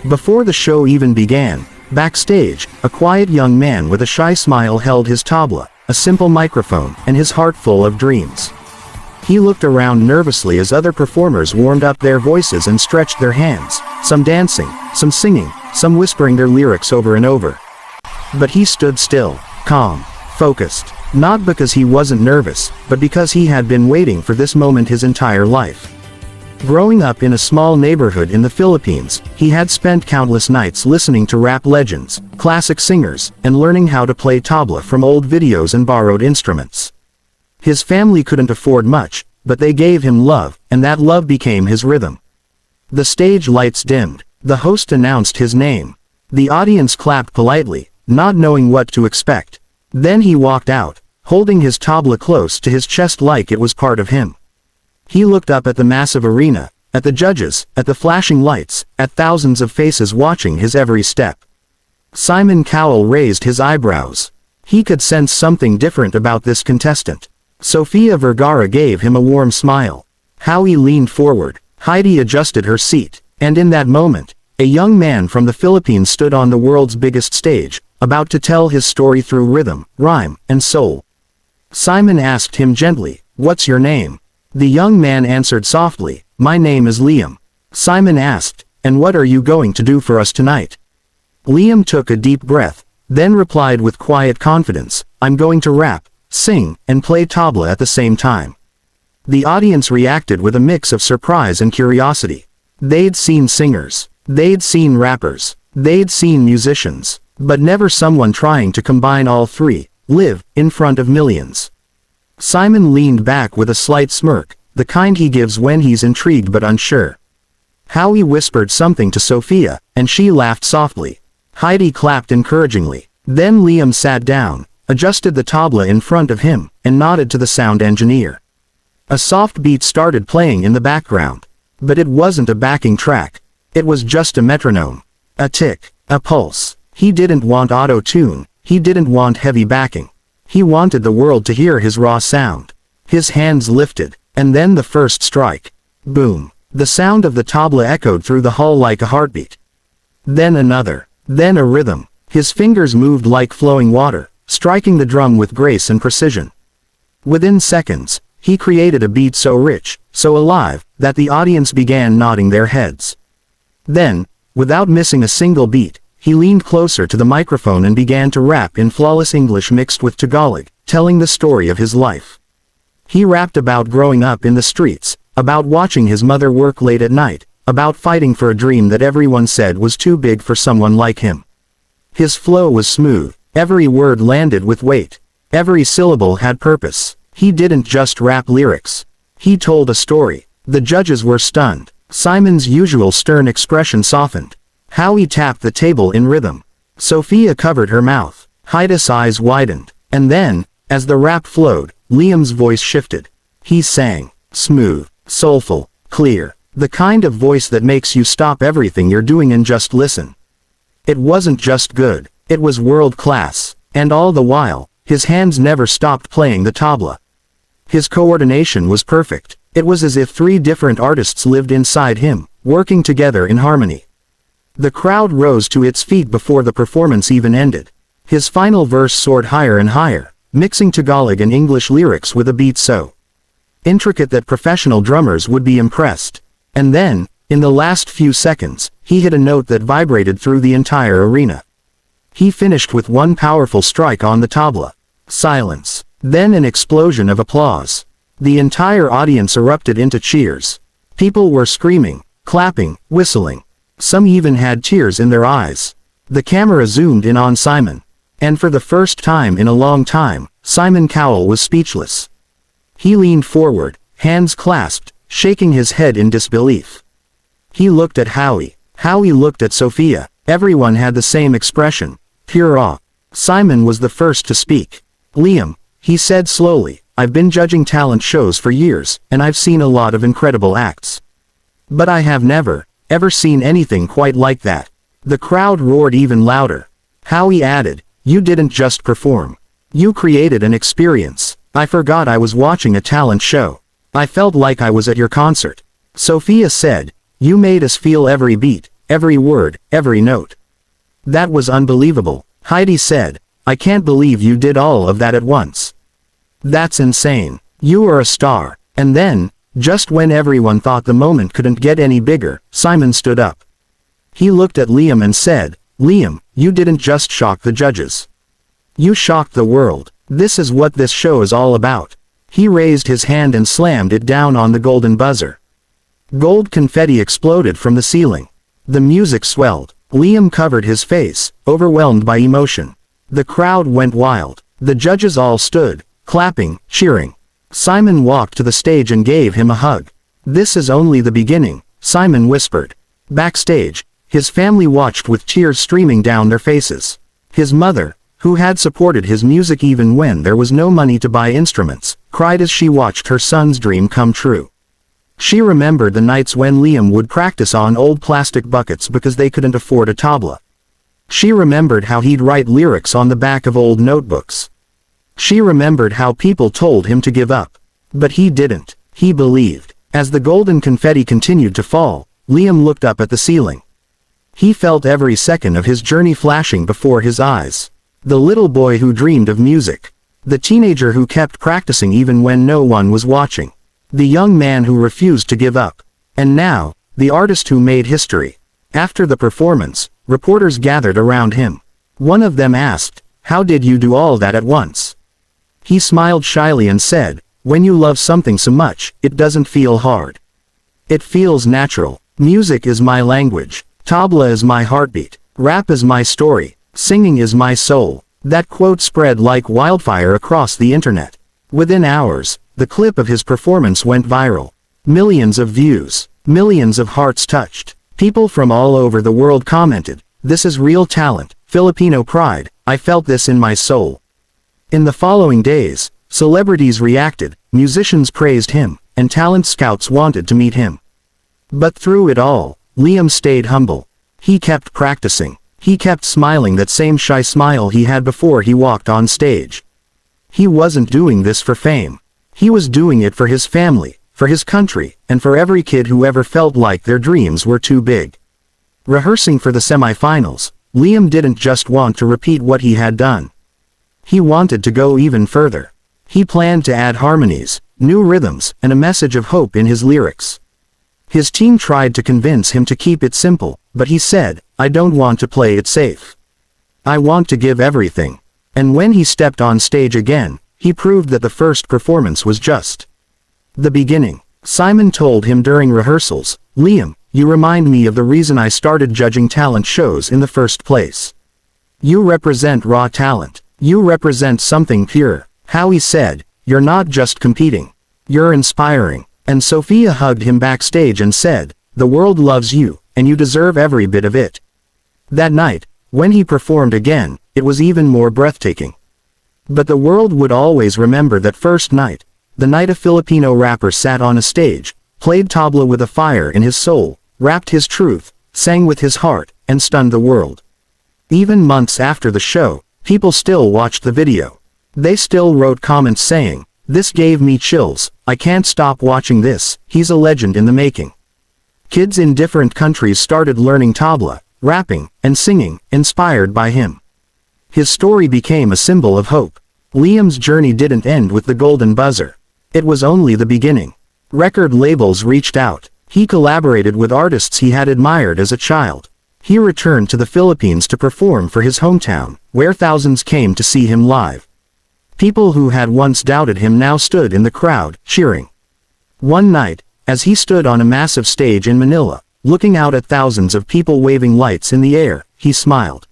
Before the show even began, backstage, a quiet young man with a shy smile held his tabla, a simple microphone, and his heart full of dreams. He looked around nervously as other performers warmed up their voices and stretched their hands, some dancing, some singing, some whispering their lyrics over and over. But he stood still, calm, focused, not because he wasn't nervous, but because he had been waiting for this moment his entire life. Growing up in a small neighborhood in the Philippines, he had spent countless nights listening to rap legends, classic singers, and learning how to play tabla from old videos and borrowed instruments. His family couldn't afford much, but they gave him love, and that love became his rhythm. The stage lights dimmed. The host announced his name. The audience clapped politely, not knowing what to expect. Then he walked out, holding his tabla close to his chest like it was part of him. He looked up at the massive arena, at the judges, at the flashing lights, at thousands of faces watching his every step. Simon Cowell raised his eyebrows. He could sense something different about this contestant. Sofia Vergara gave him a warm smile. Howie leaned forward, Heidi adjusted her seat, and in that moment, a young man from the Philippines stood on the world's biggest stage, about to tell his story through rhythm, rhyme, and soul. Simon asked him gently, "What's your name?" The young man answered softly, "My name is Liam." Simon asked, "And what are you going to do for us tonight?" Liam took a deep breath, then replied with quiet confidence, "I'm going to rap, sing, and play tabla at the same time." The audience reacted with a mix of surprise and curiosity. They'd seen singers, they'd seen rappers, they'd seen musicians, but never someone trying to combine all three, live, in front of millions. Simon leaned back with a slight smirk, the kind he gives when he's intrigued but unsure. Howie whispered something to Sofia, and she laughed softly. Heidi clapped encouragingly. Then Liam sat down, adjusted the tabla in front of him, and nodded to the sound engineer. A soft beat started playing in the background. But it wasn't a backing track. It was just a metronome. A tick, a pulse. He didn't want auto-tune, he didn't want heavy backing. He wanted the world to hear his raw sound. His hands lifted, and then the first strike. Boom. The sound of the tabla echoed through the hall like a heartbeat. Then another. Then a rhythm. His fingers moved like flowing water, striking the drum with grace and precision. Within seconds, he created a beat so rich, so alive, that the audience began nodding their heads. Then, without missing a single beat, he leaned closer to the microphone and began to rap in flawless English mixed with Tagalog, telling the story of his life. He rapped about growing up in the streets, about watching his mother work late at night, about fighting for a dream that everyone said was too big for someone like him. His flow was smooth, every word landed with weight, every syllable had purpose. He didn't just rap lyrics. He told a story. The judges were stunned. Simon's usual stern expression softened. Howie tapped the table in rhythm. Sofia covered her mouth. Heidi's eyes widened. And then, as the rap flowed, Liam's voice shifted. He sang. Smooth, soulful, clear. The kind of voice that makes you stop everything you're doing and just listen. It wasn't just good. It was world class. And all the while, his hands never stopped playing the tabla. His coordination was perfect. It was as if three different artists lived inside him, working together in harmony. The crowd rose to its feet before the performance even ended. His final verse soared higher and higher, mixing Tagalog and English lyrics with a beat so intricate that professional drummers would be impressed. And then, in the last few seconds, he hit a note that vibrated through the entire arena. He finished with one powerful strike on the tabla. Silence. Then an explosion of applause. The entire audience erupted into cheers. People were screaming, clapping, whistling. Some even had tears in their eyes. The camera zoomed in on Simon. And for the first time in a long time, Simon Cowell was speechless. He leaned forward, hands clasped, shaking his head in disbelief. He looked at Howie. Howie looked at Sofia. Everyone had the same expression, pure awe. Simon was the first to speak. Liam, he said slowly, I've been judging talent shows for years, and I've seen a lot of incredible acts. But I have never, ever seen anything quite like that. The crowd roared even louder. Howie added, you didn't just perform. You created an experience. I forgot I was watching a talent show. I felt like I was at your concert. Sofia said, you made us feel every beat, every word, every note. That was unbelievable, Heidi said. I can't believe you did all of that at once. That's insane. You are a star. And then, just when everyone thought the moment couldn't get any bigger, Simon stood up. He looked at Liam and said, Liam, you didn't just shock the judges. You shocked the world. This is what this show is all about. He raised his hand and slammed it down on the golden buzzer. Gold confetti exploded from the ceiling. The music swelled. Liam covered his face, overwhelmed by emotion. The crowd went wild. The judges all stood, clapping, cheering. Simon walked to the stage and gave him a hug. This is only the beginning, Simon whispered. Backstage, his family watched with tears streaming down their faces. His mother, who had supported his music even when there was no money to buy instruments, cried as she watched her son's dream come true. She remembered the nights when Liam would practice on old plastic buckets because they couldn't afford a tabla. She remembered how he'd write lyrics on the back of old notebooks. She remembered how people told him to give up. But he didn't. He believed. As the golden confetti continued to fall, Liam looked up at the ceiling. He felt every second of his journey flashing before his eyes. The little boy who dreamed of music. The teenager who kept practicing even when no one was watching. The young man who refused to give up. And now, the artist who made history. After the performance, reporters gathered around him. One of them asked, "How did you do all that at once?" He smiled shyly and said, "When you love something so much, it doesn't feel hard. It feels natural. Music is my language. Tabla is my heartbeat. Rap is my story. Singing is my soul." That quote spread like wildfire across the internet. Within hours, the clip of his performance went viral. Millions of views. Millions of hearts touched. People from all over the world commented, "This is real talent, Filipino pride, I felt this in my soul." In the following days, celebrities reacted, musicians praised him, and talent scouts wanted to meet him. But through it all, Liam stayed humble. He kept practicing. He kept smiling that same shy smile he had before he walked on stage. He wasn't doing this for fame. He was doing it for his family, for his country, and for every kid who ever felt like their dreams were too big. Rehearsing for the semifinals, Liam didn't just want to repeat what he had done. He wanted to go even further. He planned to add harmonies, new rhythms, and a message of hope in his lyrics. His team tried to convince him to keep it simple, but he said, "I don't want to play it safe. I want to give everything." And when he stepped on stage again, he proved that the first performance was just the beginning. Simon told him during rehearsals, "Liam, you remind me of the reason I started judging talent shows in the first place. You represent raw talent. You represent something pure." Howie said, "You're not just competing. You're inspiring." And Sofia hugged him backstage and said, "The world loves you, and you deserve every bit of it." That night, when he performed again, it was even more breathtaking. But the world would always remember that first night, the night a Filipino rapper sat on a stage, played tabla with a fire in his soul, rapped his truth, sang with his heart, and stunned the world. Even months after the show, people still watched the video. They still wrote comments saying, "This gave me chills, I can't stop watching this, he's a legend in the making." Kids in different countries started learning tabla, rapping, and singing, inspired by him. His story became a symbol of hope. Liam's journey didn't end with the golden buzzer. It was only the beginning. Record labels reached out. He collaborated with artists he had admired as a child. He returned to the Philippines to perform for his hometown, where thousands came to see him live. People who had once doubted him now stood in the crowd, cheering. One night, as he stood on a massive stage in Manila, looking out at thousands of people waving lights in the air, he smiled.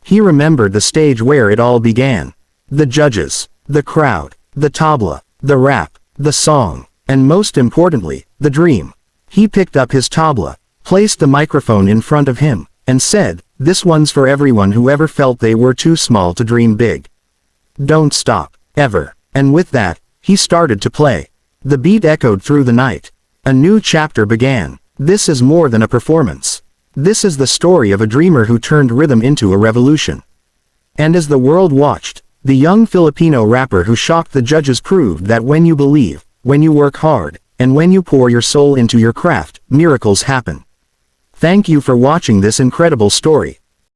He remembered the stage where it all began. The judges, the crowd, the tabla, the rap, the song, and most importantly, the dream. He picked up his tabla, placed the microphone in front of him, and said, "This one's for everyone who ever felt they were too small to dream big. Don't stop, ever." And with that, he started to play. The beat echoed through the night. A new chapter began. This is more than a performance. This is the story of a dreamer who turned rhythm into a revolution. And as the world watched, the young Filipino rapper who shocked the judges proved that when you believe, when you work hard, and when you pour your soul into your craft, miracles happen. Thank you for watching this incredible story.